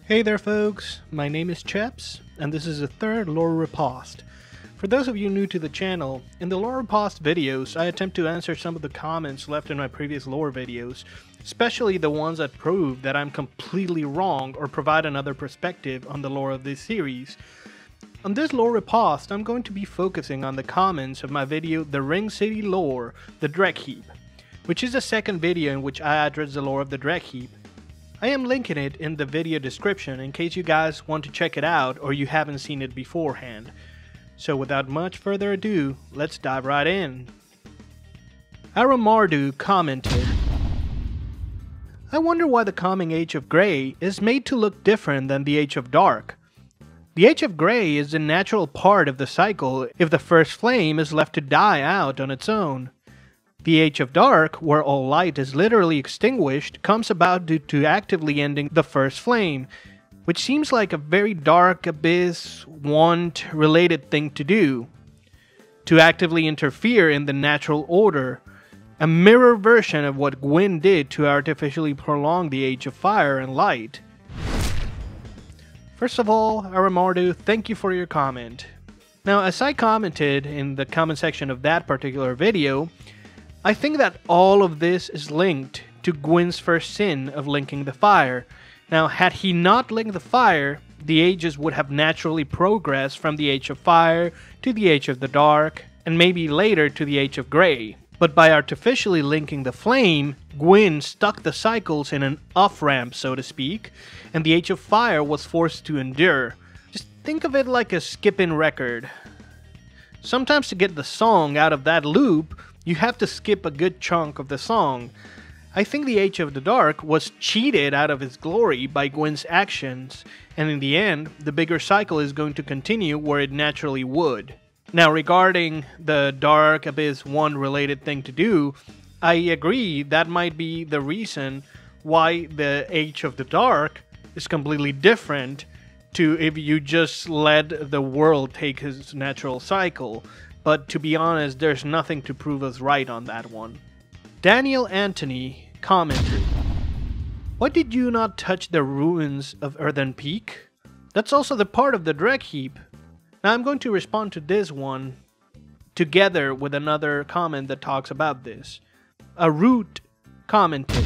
Hey there folks, my name is Cheps, and this is the third Lore Riposte. For those of you new to the channel, in the Lore Riposte videos, I attempt to answer some of the comments left in my previous lore videos, especially the ones that prove that I'm completely wrong or provide another perspective on the lore of this series. On this Lore Riposte, I'm going to be focusing on the comments of my video The Ring City Lore, the Drek Heap, which is the second video in which I address the lore of the Drek Heap. I am linking it in the video description in case you guys want to check it out or you haven't seen it beforehand. So without much further ado, let's dive right in. Aramardu commented, I wonder why the coming Age of Grey is made to look different than the Age of Dark. The Age of Grey is the natural part of the cycle if the first flame is left to die out on its own. The Age of Dark, where all light is literally extinguished, comes about due to actively ending the first flame, which seems like a very dark abyss, want-related thing to do. To actively interfere in the natural order, a mirror version of what Gwyn did to artificially prolong the Age of Fire and Light. First of all, Aramardu, thank you for your comment. Now, as I commented in the comment section of that particular video, I think that all of this is linked to Gwyn's first sin of linking the fire. Now, had he not linked the fire, the ages would have naturally progressed from the Age of Fire to the Age of the Dark, and maybe later to the Age of Grey. But by artificially linking the flame, Gwyn stuck the cycles in an off-ramp, so to speak, and the Age of Fire was forced to endure. Just think of it like a skip-in record. Sometimes to get the song out of that loop, you have to skip a good chunk of the song. I think the Age of the Dark was cheated out of its glory by Gwyn's actions, and in the end, the bigger cycle is going to continue where it naturally would. Now, regarding the Dark Abyss 1 related thing to do, I agree that might be the reason why the Age of the Dark is completely different to if you just let the world take its natural cycle. But to be honest, there's nothing to prove us right on that one. Daniel Anthony commented, why did you not touch the ruins of Earthen Peak? That's also the part of the Drek Heap. Now I'm going to respond to this one together with another comment that talks about this. A Root commented,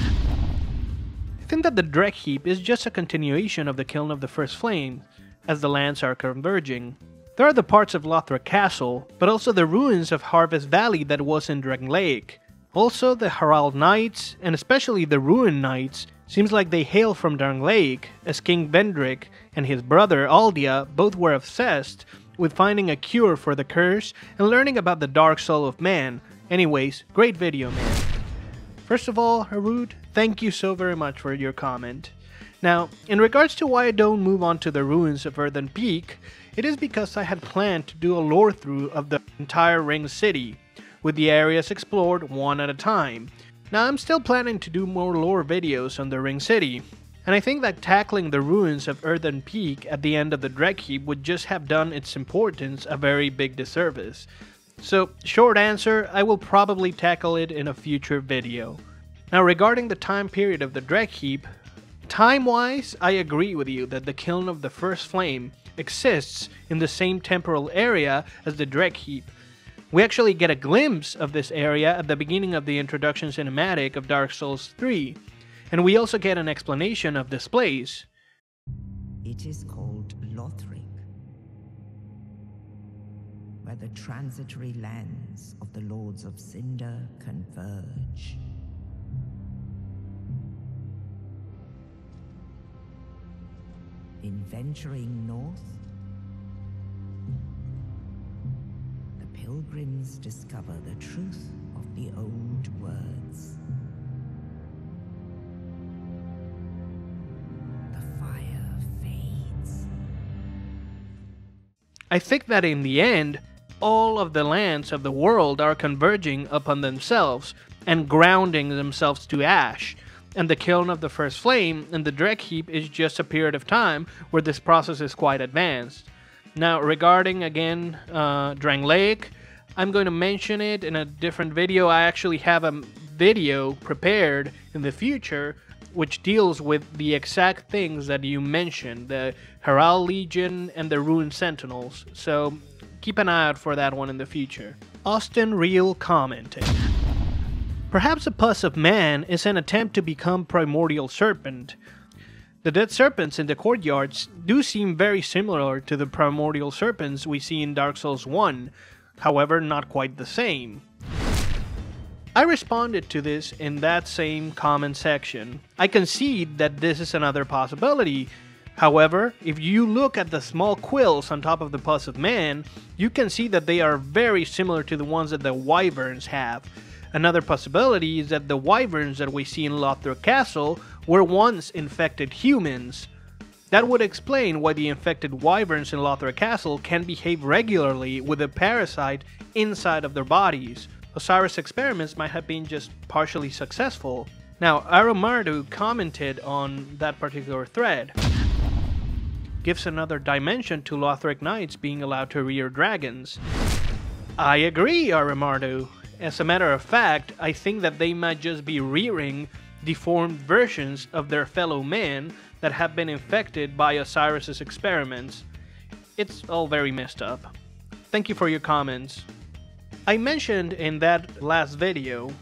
I think that the Drek Heap is just a continuation of the Kiln of the First Flame, as the lands are converging. There are the parts of Lothric Castle, but also the ruins of Harvest Valley that was in Drang Lake. Also, the Harald Knights, and especially the Ruin Knights, seems like they hail from Drang Lake, as King Vendrick and his brother Aldia both were obsessed with finding a cure for the curse and learning about the dark soul of man. Anyways, great video, man. First of all, Harud, thank you so very much for your comment. Now, in regards to why I don't move on to the ruins of Earthen Peak, it is because I had planned to do a lore through of the entire Ring City, with the areas explored one at a time. Now I'm still planning to do more lore videos on the Ring City, and I think that tackling the ruins of Earthen Peak at the end of the Drek Heap would just have done its importance a very big disservice. So, short answer, I will probably tackle it in a future video. Now regarding the time period of the Drek Heap, time-wise, I agree with you that the Kiln of the First Flame exists in the same temporal area as the Drek Heap. We actually get a glimpse of this area at the beginning of the introduction cinematic of Dark Souls 3, and we also get an explanation of this place. It is called Lothric, where the transitory lands of the Lords of Cinder converge. In venturing north, the pilgrims discover the truth of the old words. The fire fades. I think that in the end, all of the lands of the world are converging upon themselves and grounding themselves to ash. And the Kiln of the First Flame and the Drek Heap is just a period of time where this process is quite advanced. Now, regarding, again, Drang Lake, I'm going to mention it in a different video. I actually have a video prepared in the future which deals with the exact things that you mentioned, the Herald Legion and the Ruined Sentinels, so keep an eye out for that one in the future. Austin Real commented, "Perhaps a pus of man is an attempt to become Primordial Serpent. The dead serpents in the courtyards do seem very similar to the Primordial Serpents we see in Dark Souls 1, however not quite the same." I responded to this in that same comment section. I concede that this is another possibility. However, if you look at the small quills on top of the pus of man, you can see that they are very similar to the ones that the wyverns have. Another possibility is that the wyverns that we see in Lothric Castle were once infected humans. That would explain why the infected wyverns in Lothric Castle can behave regularly with a parasite inside of their bodies. Osiris' experiments might have been just partially successful. Now, Aromardu commented on that particular thread. Gives another dimension to Lothric Knights being allowed to rear dragons. I agree, Aromardu. As a matter of fact, I think that they might just be rearing deformed versions of their fellow men that have been infected by Osiris' experiments. It's all very messed up. Thank you for your comments. I mentioned in that last video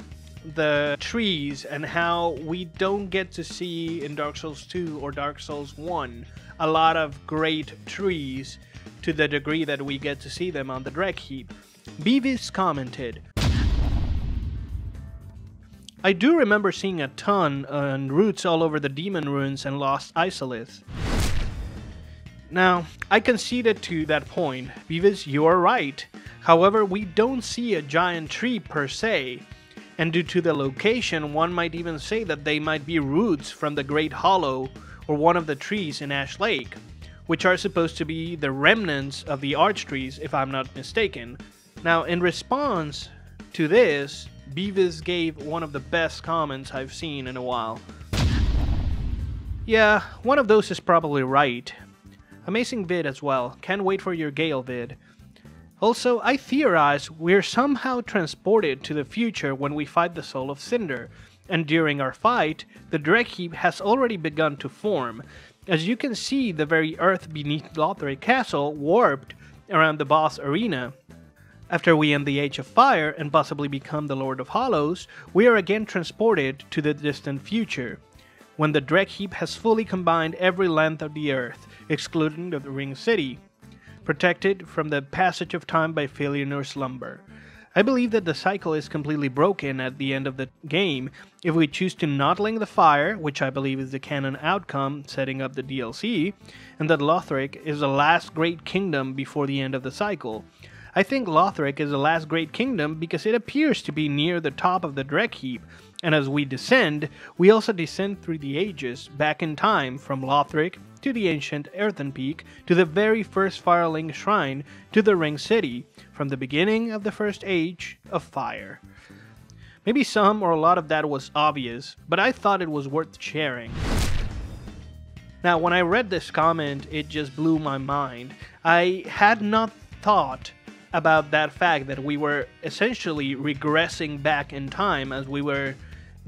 the trees and how we don't get to see in Dark Souls 2 or Dark Souls 1 a lot of great trees to the degree that we get to see them on the Dreg Heap. Beavis commented, "I do remember seeing a ton and roots all over the Demon Ruins and Lost Isolith." Now, I conceded to that point. Beavis, you are right. However, we don't see a giant tree per se, and due to the location, one might even say that they might be roots from the Great Hollow or one of the trees in Ash Lake, which are supposed to be the remnants of the arch trees, if I'm not mistaken. Now, in response to this, Beavis gave one of the best comments I've seen in a while. Yeah, one of those is probably right. Amazing vid as well. Can't wait for your Gale vid. Also, I theorize we're somehow transported to the future when we fight the Soul of Cinder, and during our fight, the Dreg Heap has already begun to form. As you can see, the very earth beneath Lothric Castle warped around the boss arena. After we end the Age of Fire and possibly become the Lord of Hollows, we are again transported to the distant future, when the Dreg Heap has fully combined every length of the earth, excluding the Ring City, protected from the passage of time by Filianor's slumber. I believe that the cycle is completely broken at the end of the game if we choose to not link the fire, which I believe is the canon outcome setting up the DLC, and that Lothric is the last great kingdom before the end of the cycle. I think Lothric is the last great kingdom because it appears to be near the top of the Dreg Heap, and as we descend, we also descend through the ages, back in time, from Lothric to the ancient Earthen Peak, to the very first Firelink Shrine, to the Ring City, from the beginning of the first Age of Fire. Maybe some or a lot of that was obvious, but I thought it was worth sharing. Now, when I read this comment, it just blew my mind. I had not thought about that fact that we were essentially regressing back in time as we were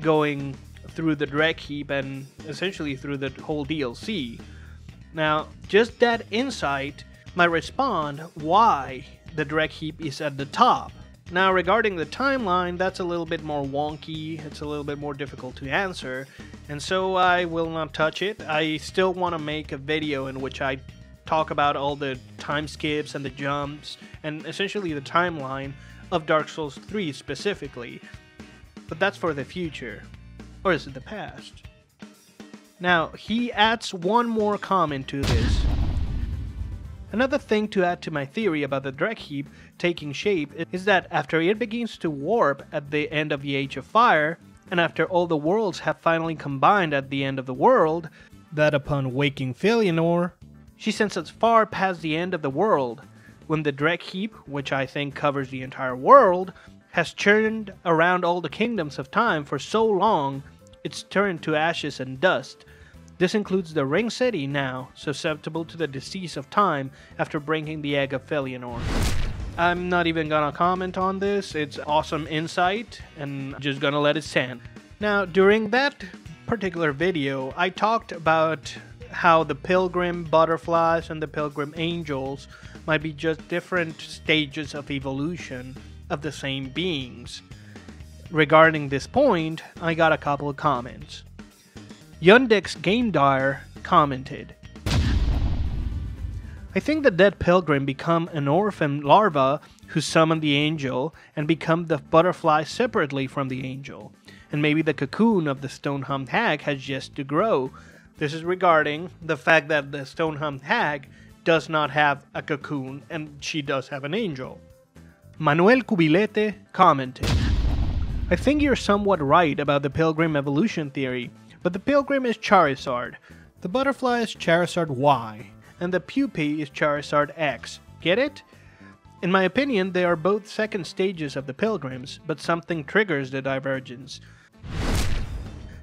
going through the Dreg Heap and essentially through the whole DLC. Now, just that insight might respond why the Dreg Heap is at the top. Now, regarding the timeline, that's a little bit more wonky, it's a little bit more difficult to answer, and so I will not touch it. I still want to make a video in which I talk about all the time skips and the jumps, and essentially the timeline of Dark Souls 3 specifically. But that's for the future. Or is it the past? Now, he adds one more comment to this. Another thing to add to my theory about the Dreg Heap taking shape is that after it begins to warp at the end of the Age of Fire, and after all the worlds have finally combined at the end of the world, that upon waking Filianor, she sends us far past the end of the world, when the Dreg Heap, which I think covers the entire world, has churned around all the kingdoms of time for so long, it's turned to ashes and dust. This includes the Ring City now, susceptible to the disease of time after bringing the Egg of Filianor. I'm not even gonna comment on this, it's awesome insight, and just gonna let it stand. Now, during that particular video, I talked about how the Pilgrim butterflies and the Pilgrim angels might be just different stages of evolution of the same beings. Regarding this point, I got a couple of comments. Yundex Game Dyer commented, I think the dead pilgrim become an orphan larva who summon the angel and become the butterfly separately from the angel. And maybe the cocoon of the stone-hummed hag has yet to grow. This is regarding the fact that the stone-hummed hag does not have a cocoon and she does have an angel. Manuel Cubilete commented, I think you're somewhat right about the pilgrim evolution theory, but the pilgrim is Charizard, the butterfly is Charizard Y, and the pupae is Charizard X. Get it? In my opinion, they are both second stages of the pilgrims, but something triggers the divergence.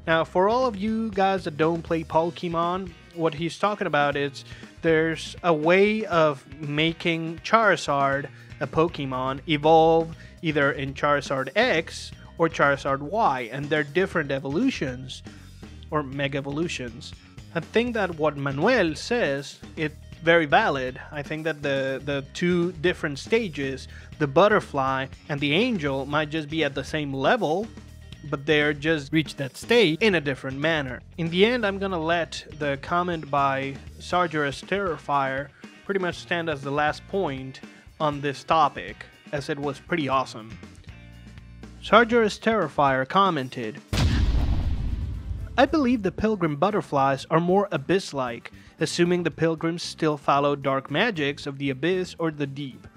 Now, for all of you guys that don't play Pokemon, what he's talking about is there's a way of making Charizard, a Pokemon, evolve either in Charizard X or Charizard Y, and they're different evolutions, or Mega Evolutions. I think that what Manuel says is very valid. I think that the two different stages, the butterfly and the angel, might just be at the same level, but they're just reached that stage in a different manner. In the end, I'm gonna let the comment by Sargeras Terrifier pretty much stand as the last point on this topic, as it was pretty awesome. Sargeras Terrifier commented, I believe the pilgrim butterflies are more abyss-like, assuming the pilgrims still follow dark magics of the abyss or the deep.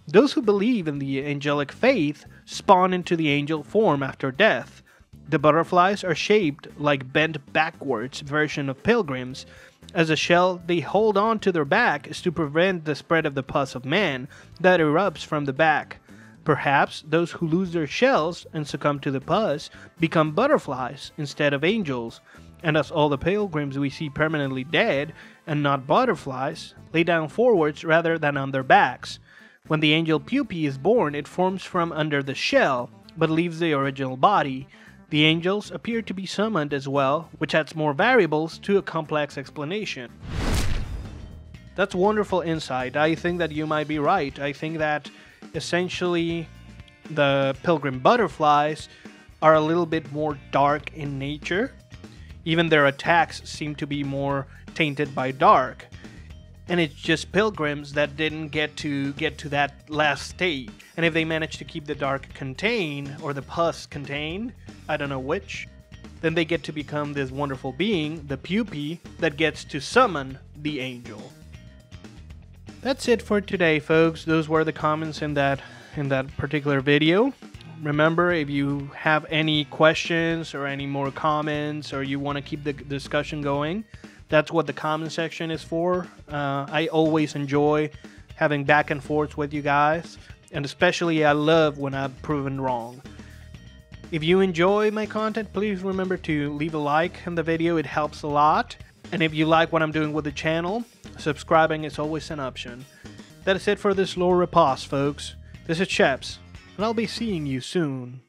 Those who believe in the angelic faith spawn into the angel form after death. The butterflies are shaped like bent backwards version of pilgrims, as a shell they hold on to their back is to prevent the spread of the pus of man that erupts from the back. Perhaps those who lose their shells and succumb to the pus become butterflies instead of angels, and as all the pilgrims we see permanently dead and not butterflies, lay down forwards rather than on their backs. When the angel pupae is born, it forms from under the shell, but leaves the original body. The angels appear to be summoned as well, which adds more variables to a complex explanation. That's wonderful insight. I think that you might be right. I think that essentially the pilgrim butterflies are a little bit more dark in nature. Even their attacks seem to be more tainted by dark. And it's just pilgrims that didn't get to that last stage. And if they manage to keep the dark contained, or the pus contained, I don't know which, then they get to become this wonderful being, the pupae, that gets to summon the angel. That's it for today, folks. Those were the comments in that particular video. Remember, if you have any questions or any more comments, or you want to keep the discussion going, that's what the comment section is for. I always enjoy having back and forth with you guys, and especially I love when I'm proven wrong. If you enjoy my content, please remember to leave a like in the video. It helps a lot. And if you like what I'm doing with the channel, subscribing is always an option. That is it for this Lore Riposte, folks. This is Cheps, and I'll be seeing you soon.